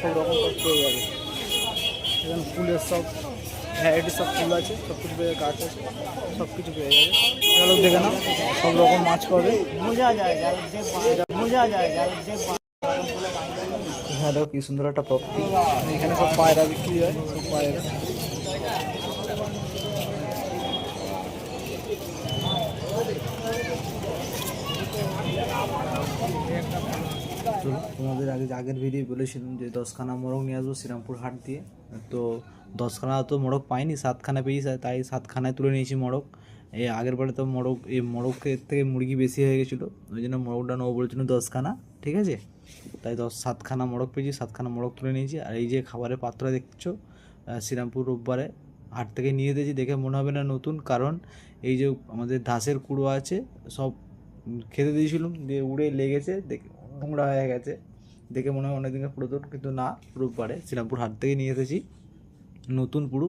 সব রকম সব পেয়ে যাবে। এখানে ফুলের সব ভ্যারাইটি সব ফুল আছে, সব কিছু পেয়ে গাছ আছে, সব কিছু পেয়ে যাবে। চলো দেখে নাও, সব রকম মাছ পাবে। হ্যালো, কি সুন্দর একটা প্রকৃতি। এখানে সব পায়রা বিক্রি হয়, সব পায়রা। চলো, তোমাদের আগের ভিডিও বলেছিলাম যে 10খানা মোরগ নিয়ে আসবো শ্রীরামপুর হাট দিয়ে। তো 10খানা তো মোরগ পাইনি, 7খানা পেয়েছি, তাই 7খানায় তুলে নিয়েছি মোরগ। এই আগের বারে তো মোরগের থেকে মুরগি বেশি হয়ে গেছিলো, ওই জন্য মোরগটা নেবো বলেছিল 10খানা, ঠিক আছে। তাই 7খানা মোরগ পেয়েছি, 7খানা মোরগ তুলে নিয়েছি। আর এই যে খাবারের পাত্র দেখছো, শ্রীরামপুর রোববারে হাট থেকে নিয়ে দিয়েছি। দেখে মনে হবে না নতুন, কারণ এই যে আমাদের ধাসের কুড়ো আছে, সব খেতে দিয়েছিলাম, দিয়ে উড়ে লেগেছে, দেখে নোংরা হয়ে গেছে। দেখে মনে হয় অনেক দিনের পুরাতন, কিন্তু না, রোববারে শ্রীরামপুর হাট থেকে নিয়ে এসেছি নতুন পুরো।